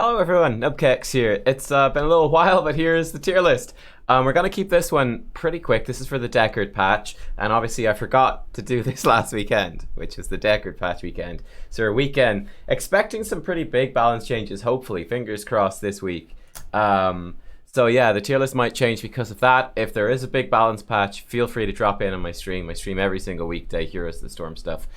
Hello everyone, Nubkeks here. It's been a little while, but here's the tier list. We're gonna keep this one pretty quick. This is for the Deckard patch, and obviously I forgot to do this last weekend, which was the Deckard patch weekend. So we're weekend expecting some pretty big balance changes, hopefully, fingers crossed this week. So yeah, the tier list might change because of that. If there is a big balance patch, feel free to drop in on my stream. I stream every single weekday, Heroes of the Storm stuff,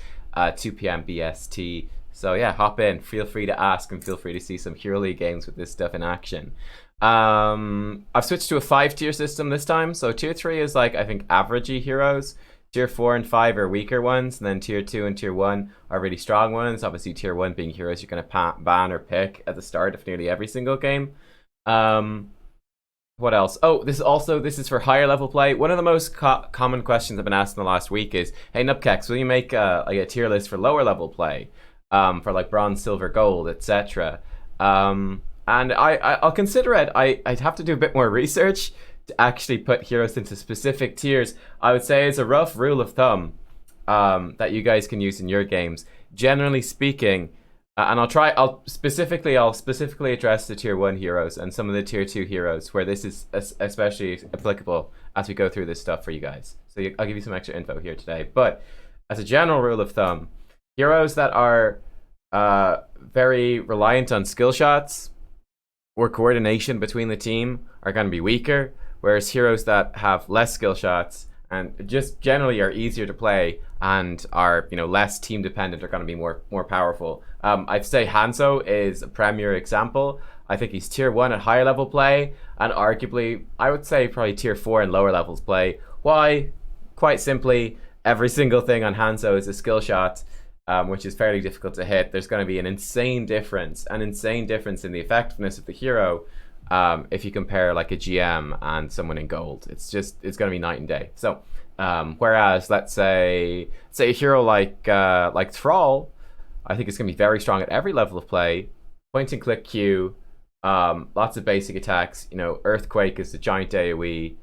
2 p.m. BST. So yeah, hop in, feel free to ask, and feel free to see some Hero League games with this stuff in action. I've switched to a 5-tier system this time. So tier 3 is like, I think, averagey heroes. Tier 4 and 5 are weaker ones, and then tier 2 and tier 1 are really strong ones. Obviously tier 1 being heroes you're going to ban or pick at the start of nearly every single game. What else? Oh, this is for higher level play. One of the most common questions I've been asked in the last week is, hey Nubkeks, will you make like a tier list for lower level play? For like bronze, silver, gold, etc. And I'll consider it. I'd have to do a bit more research to actually put heroes into specific tiers. I would say it's a rough rule of thumb that you guys can use in your games. Generally speaking, and I'll specifically address the tier 1 heroes and some of the tier 2 heroes where this is especially applicable as we go through this stuff for you guys. So I'll give you some extra info here today. But as a general rule of thumb, heroes that are very reliant on skill shots or coordination between the team are going to be weaker, whereas heroes that have less skill shots and just generally are easier to play and are, you know, less team dependent are going to be more powerful. I'd say Hanzo is a premier example. I think he's tier 1 at higher level play, and arguably I would say probably tier 4 and lower levels play. Why? Quite simply, every single thing on Hanzo is a skill shot. Which is fairly difficult to hit. There's going to be an insane difference in the effectiveness of the hero if you compare like a GM and someone in gold. It's going to be night and day. So whereas let's say a hero like Thrall, I think it's going to be very strong at every level of play. Point and click Q, lots of basic attacks. You know, Earthquake is the giant AoE,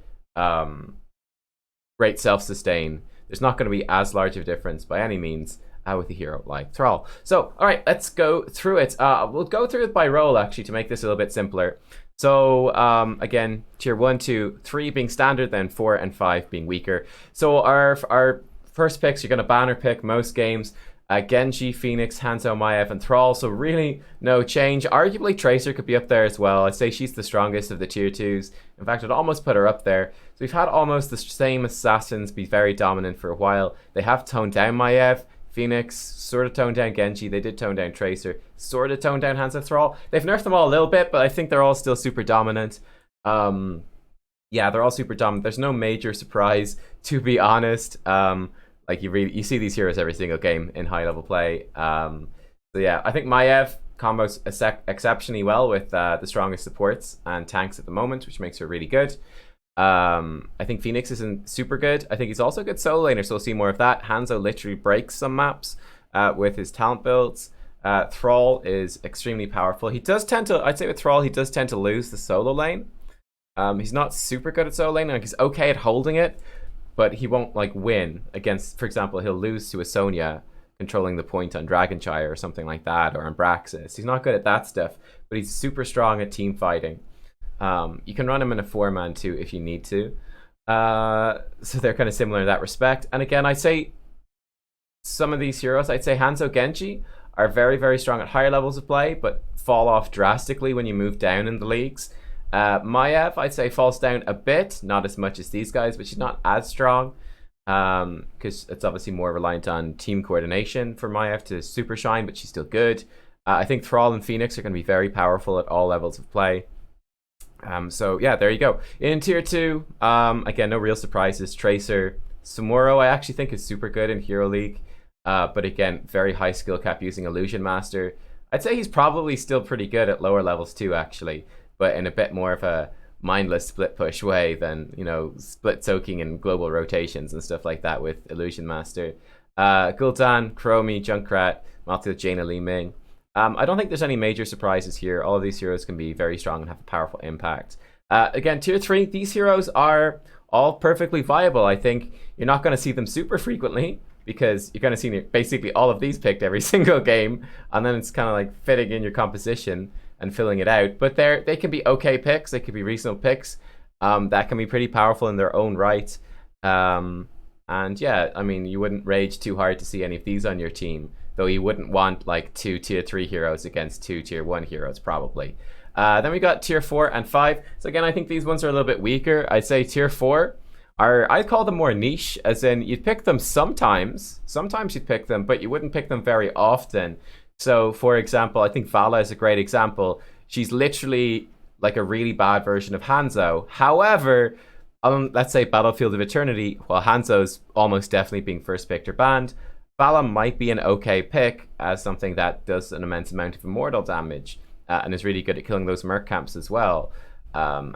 great self-sustain. There's not going to be as large of a difference by any means with a hero like Thrall. So, all right, let's go through it. We'll go through it by role, actually, to make this a little bit simpler. So, again, tier 1, 2, 3 being standard, then 4 and 5 being weaker. So our first picks, you're going to ban or pick most games. Genji, Phoenix, Hanzo, Maiev, and Thrall. So really no change. Arguably Tracer could be up there as well. I'd say she's the strongest of the tier 2s. In fact, I'd almost put her up there. So we've had almost the same assassins be very dominant for a while. They have toned down Maiev. Phoenix sort of toned down Genji. They did tone down Tracer. Sort of toned down Hanzo, Thrall. They've nerfed them all a little bit, but I think they're all still super dominant. Yeah, they're all super dominant. There's no major surprise, to be honest. Like you see these heroes every single game in high level play. So yeah, I think Maiev combos exceptionally well with the strongest supports and tanks at the moment, which makes her really good. I think Phoenix isn't super good. I think he's also a good solo laner, so we'll see more of that. Hanzo literally breaks some maps with his talent builds. Thrall is extremely powerful. He does tend to, I'd say with Thrall, he does tend to lose the solo lane. He's not super good at solo lane. Like, he's okay at holding it, but he won't like win against, for example, he'll lose to a Sonya controlling the point on Dragonshire or something like that, or on Braxis. He's not good at that stuff, but he's super strong at team fighting. You can run him in a 4-man too if you need to. So they're kind of similar in that respect. And again, I'd say some of these heroes, I'd say Hanzo, Genji are very, very strong at higher levels of play, but fall off drastically when you move down in the leagues. Maiev, I'd say, falls down a bit, not as much as these guys, but she's not as strong because it's obviously more reliant on team coordination for Maiev to super shine, but she's still good. I think Thrall and Phoenix are going to be very powerful at all levels of play. So yeah, there you go. In tier 2, again, no real surprises. Tracer, Samuro, I actually think is super good in Hero League, but again, very high skill cap using Illusion Master. I'd say he's probably still pretty good at lower levels too, actually, but in a bit more of a mindless split push way than, you know, split soaking and global rotations and stuff like that with Illusion Master. Gul'dan, Chromie, Junkrat, Malta, Jaina, Li Ming. I don't think there's any major surprises here. All of these heroes can be very strong and have a powerful impact. Again, tier 3, these heroes are all perfectly viable. I think you're not going to see them super frequently because you're going to see basically all of these picked every single game, and then it's kind of like fitting in your composition and filling it out. But they can be okay picks, they could be reasonable picks that can be pretty powerful in their own right. And yeah, I mean, you wouldn't rage too hard to see any of these on your team, though you wouldn't want like 2 tier 3 heroes against 2 tier 1 heroes probably. Then we got tier 4 and 5. So again, I think these ones are a little bit weaker. I'd say tier 4 I'd call them more niche, as in you'd pick them sometimes. Sometimes you'd pick them, but you wouldn't pick them very often. So, for example, I think Vala is a great example. She's literally like a really bad version of Hanzo. However, let's say Battlefield of Eternity, while Hanzo's almost definitely being first picked or banned, Vala might be an okay pick as something that does an immense amount of immortal damage and is really good at killing those merc camps as well.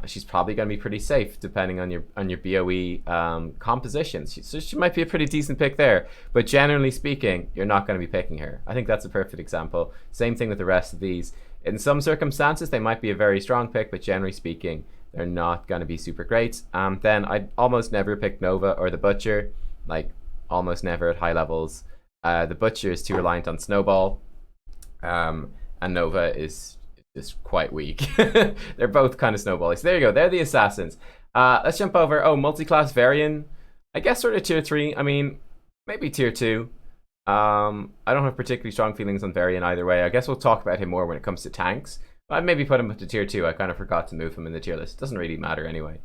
She's probably going to be pretty safe depending on your BOE compositions. So she might be a pretty decent pick there. But generally speaking, you're not going to be picking her. I think that's a perfect example. Same thing with the rest of these. In some circumstances, they might be a very strong pick, but generally speaking, they're not going to be super great. Then I'd almost never pick Nova or the Butcher, like almost never at high levels. The Butcher is too reliant on Snowball, and Nova is quite weak. They're both kind of snowballing. So there you go. They're the assassins. Let's jump over. Oh, multi-class Varian. I guess sort of tier 3. I mean, maybe tier 2. I don't have particularly strong feelings on Varian either way. I guess we'll talk about him more when it comes to tanks. I'd maybe put him up to tier 2. I kind of forgot to move him in the tier list. It doesn't really matter anyway.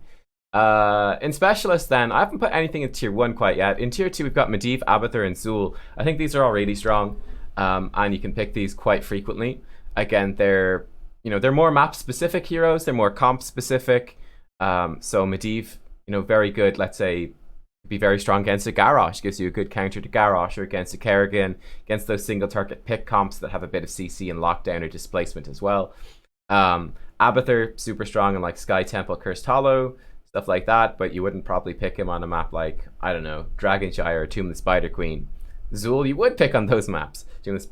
In specialist then, I haven't put anything in tier 1 quite yet. In tier 2 we've got Medivh, Abathur, and Zul. I think these are all really strong, and you can pick these quite frequently. Again, they're more map specific heroes, they're more comp specific. So Medivh, very good, let's say, be very strong against a Garrosh, gives you a good counter to Garrosh, or against a Kerrigan, against those single target pick comps that have a bit of CC and lockdown or displacement as well. Abathur, super strong in like Sky Temple, Cursed Hollow, stuff like that, but you wouldn't probably pick him on a map like, I don't know, Dragonshire or Tomb of the Spider Queen. Zul, you would pick on those maps, Tomb of the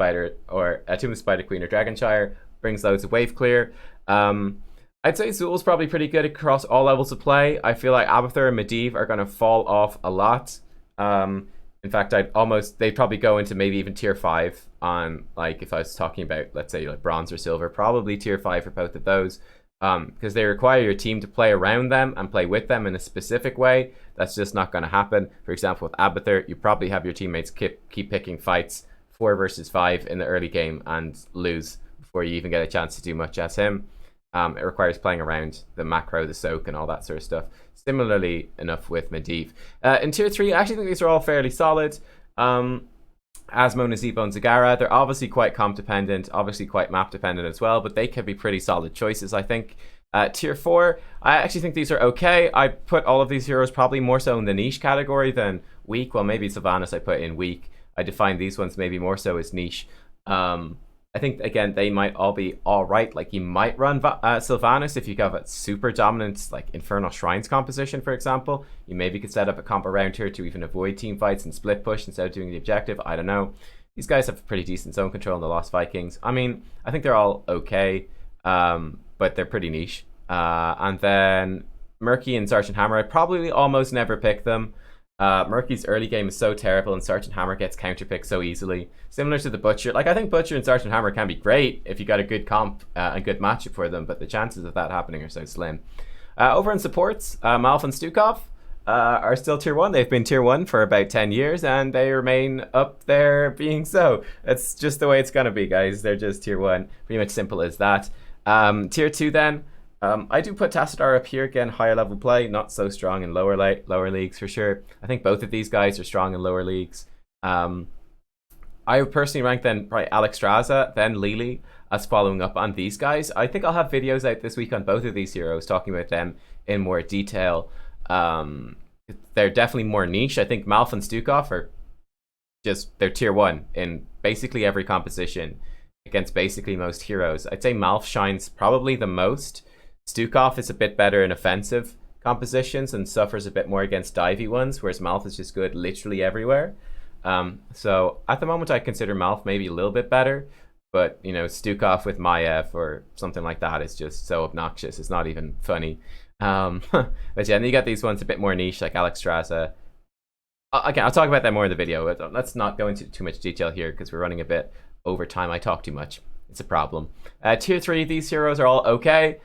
Spider Queen or Dragonshire. Brings loads of wave clear. I'd say Zul's probably pretty good across all levels of play. I feel like Abathur and Medivh are going to fall off a lot. In fact, they'd probably go into maybe even tier 5 on, like, if I was talking about, let's say, like bronze or silver, probably tier 5 for both of those. Because they require your team to play around them and play with them in a specific way. That's just not going to happen. For example, with Abathur, you probably have your teammates keep picking fights 4 versus 5 in the early game and lose before you even get a chance to do much as him. It requires playing around the macro, the soak, and all that sort of stuff. Similarly enough with Medivh. In tier 3, I actually think these are all fairly solid. Asmo, Nazeebo, and Zagara, they're obviously quite comp dependent, obviously quite map dependent as well, but they could be pretty solid choices, I think. Tier 4, I actually think these are okay. I put all of these heroes probably more so in the niche category than weak. Well, maybe Sylvanas I put in weak. I define these ones maybe more so as niche. I think, again, they might all be all right. Like, you might run Sylvanas if you have a super dominant, like, Infernal Shrines composition, for example. You maybe could set up a comp around here to even avoid team fights and split push instead of doing the objective. I don't know. These guys have pretty decent zone control in the Lost Vikings. I mean, I think they're all okay, but they're pretty niche. And then Murky and Sergeant Hammer, I probably almost never pick them. Murky's early game is so terrible, and Sergeant Hammer gets counterpicked so easily. Similar to the Butcher. Like, I think Butcher and Sergeant Hammer can be great if you got a good comp and good matchup for them, but the chances of that happening are so slim. Over in supports, Malf and Stukov are still tier 1. They've been tier 1 for about 10 years, and they remain up there being so. That's just the way it's gonna be, guys. They're just tier 1. Pretty much simple as that. Tier 2 then. I do put Tassadar up here again, higher level play, not so strong in lower leagues for sure. I think both of these guys are strong in lower leagues. I would personally rank then probably Alexstrasza, then Lili as following up on these guys. I think I'll have videos out this week on both of these heroes talking about them in more detail. They're definitely more niche. I think Malf and Stukov are they're tier 1 in basically every composition against basically most heroes. I'd say Malf shines probably the most. Stukov is a bit better in offensive compositions and suffers a bit more against divey ones, whereas Malf is just good literally everywhere. So at the moment I consider Malf maybe a little bit better, but Stukov with Maiev or something like that is just so obnoxious, it's not even funny. But yeah, and you got these ones a bit more niche like Alexstrasza, Again, I'll talk about that more in the video. Let's not go into too much detail here because we're running a bit over time. I talk too much. It's a problem. Tier 3, these heroes are all okay.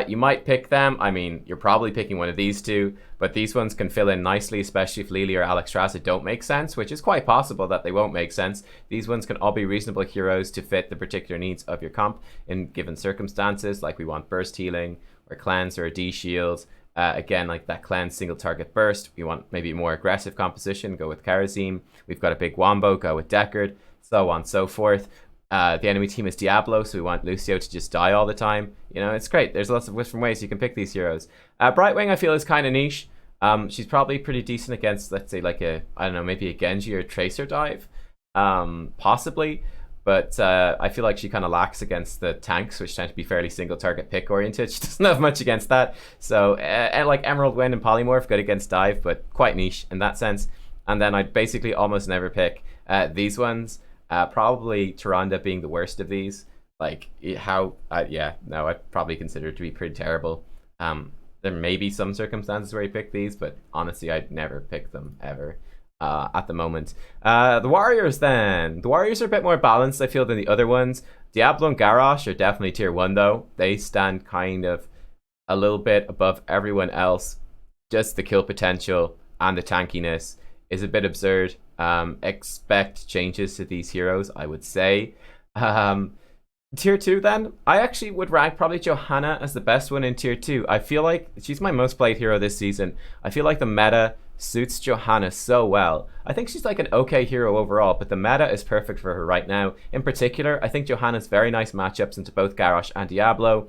You might pick them. I mean, you're probably picking one of these two, but these ones can fill in nicely, especially if Lily or Alexstrasza don't make sense, which is quite possible that they won't make sense. These ones can all be reasonable heroes to fit the particular needs of your comp in given circumstances, like we want burst healing, or cleanse, or a D shield. Again, like that cleanse single target burst. We want maybe more aggressive composition, go with Karazim. We've got a big Wombo, go with Deckard, so on and so forth. The enemy team is Diablo, so we want Lucio to just die all the time. You know, it's great. There's lots of different ways you can pick these heroes. Brightwing, I feel, is kind of niche. She's probably pretty decent against, let's say, like a, I don't know, maybe a Genji or Tracer dive. Possibly. But I feel like she kind of lacks against the tanks, which tend to be fairly single target pick oriented. She doesn't have much against that. So, like Emerald Wind and Polymorph, good against dive, but quite niche in that sense. And then I'd basically almost never pick these ones. Probably Tyrande being the worst of these. Like, how... yeah, no, I'd probably consider it to be pretty terrible. There may be some circumstances where you pick these, but honestly, I'd never pick them, ever, at the moment. The Warriors, then. The Warriors are a bit more balanced, I feel, than the other ones. Diablo and Garrosh are definitely tier 1, though. They stand kind of a little bit above everyone else. Just the kill potential and the tankiness is a bit absurd. Expect changes to these heroes, I would say. Tier 2, then, I actually would rank probably Johanna as the best one in tier 2. I feel like she's my most played hero this season. I feel like the meta suits Johanna so well. I think she's like an okay hero overall, but the meta is perfect for her right now. In particular, I think Johanna's very nice matchups into both Garrosh and Diablo.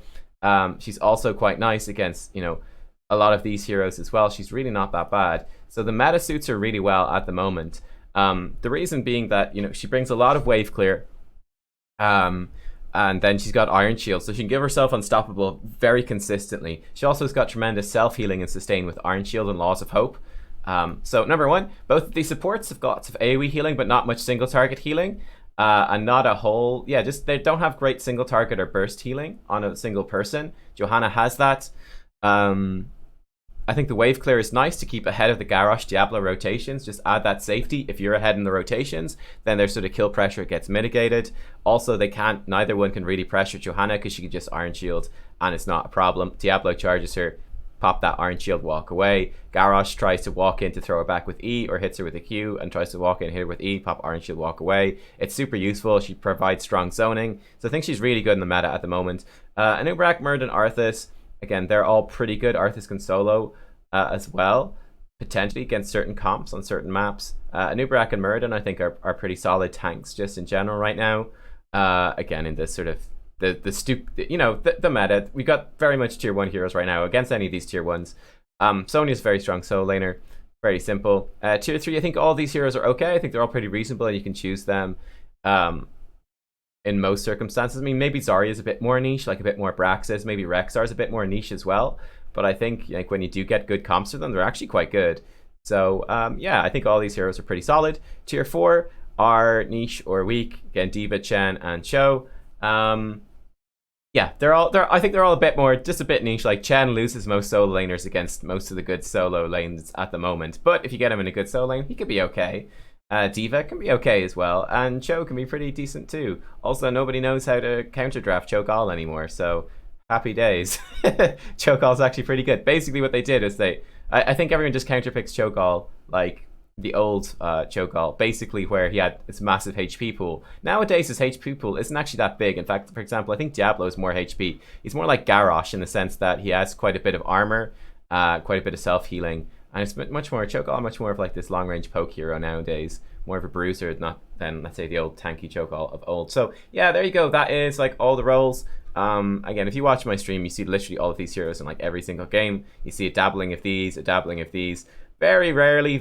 She's also quite nice against, you know, a lot of these heroes as well. She's really not that bad. So the meta suits her really well at the moment. The reason being that, you know, she brings a lot of wave clear. And then she's got Iron Shield, so she can give herself unstoppable very consistently. She also has got tremendous self-healing and sustain with Iron Shield and Laws of Hope. So number one, both of these supports have got lots of AoE healing, but not much single target healing. And not a whole, yeah, just they don't have great single target or burst healing on a single person. Johanna has that. I think the wave clear is nice to keep ahead of the Garrosh Diablo rotations. Just add that safety. If you're ahead in the rotations, then their sort of kill pressure gets mitigated. Also, neither one can really pressure Johanna because she can just Iron Shield and it's not a problem. Diablo charges her, pop that Iron Shield, walk away. Garrosh tries to walk in to throw her back with E, or hits her with a Q and tries to walk in, hit her with E, pop Iron Shield, walk away. It's super useful. She provides strong zoning. So I think she's really good in the meta at the moment. Anub'arak, Murd, and Arthas, again, they're all pretty good. Arthas can solo as well, potentially against certain comps on certain maps. Anub'arak and Murden, I think, are pretty solid tanks just in general right now. Again, in this sort of the meta, we got very much tier 1 heroes right now against any of these tier 1s. Sonya's very strong solo laner, very simple. Tier 3, I think all these heroes are okay. I think they're all pretty reasonable and you can choose them in most circumstances. I mean, maybe Zarya's a bit more niche, like a bit more Braxis. Maybe Rexar's a bit more niche as well. But I think, like, when you do get good comps for them, they're actually quite good. So, yeah, I think all these heroes are pretty solid. Tier 4 are niche or weak. Again, D.Va, Chen, and Cho. Yeah, I think they're all a bit more, just a bit niche. Like, Chen loses most solo laners against most of the good solo lanes at the moment. But if you get him in a good solo lane, he could be okay. D.Va can be okay as well, and Cho can be pretty decent too. Also, nobody knows how to counter draft Cho'Gall anymore, so happy days. Cho'Gall's actually pretty good. Basically what they did is I think everyone just counter picks Cho'Gall like the old Cho'Gall, basically where he had this massive HP pool. Nowadays his HP pool isn't actually that big. In fact, for example, I think Diablo is more HP. He's more like Garrosh in the sense that he has quite a bit of armor, quite a bit of self-healing. And it's much more Cho'Gall, much more of like this long-range poke hero nowadays. More of a bruiser, not than, let's say, the old tanky Cho'Gall of old. So, yeah, there you go. That is, like, all the roles. Again, if you watch my stream, you see literally all of these heroes in, like, every single game. You see a dabbling of these, a dabbling of these. Very rarely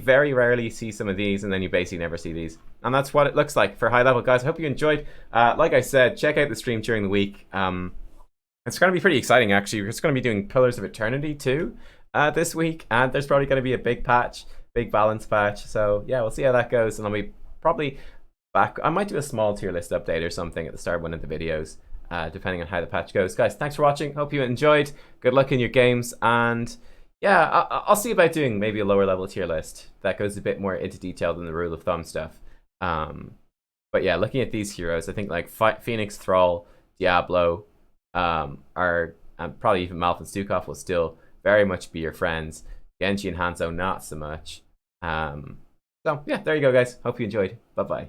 you see some of these, and then you basically never see these. And that's what it looks like for high level, guys. I hope you enjoyed. Like I said, check out the stream during the week. It's going to be pretty exciting, actually. We're just going to be doing Pillars of Eternity, too. This week, and there's probably going to be a big balance patch. So yeah, we'll see how that goes, and I'll be probably back. I might do a small tier list update or something at the start of one of the videos, depending on how the patch goes. Guys, thanks for watching. Hope you enjoyed. Good luck in your games, and yeah, I'll see about doing maybe a lower level tier list that goes a bit more into detail than the rule of thumb stuff. But yeah, looking at these heroes, I think like Phoenix, Thrall, Diablo, are and probably even Malf and Stukov will still very much be your friends. Genji and Hanzo not so much. So yeah, there you go, guys. Hope you enjoyed. Bye bye.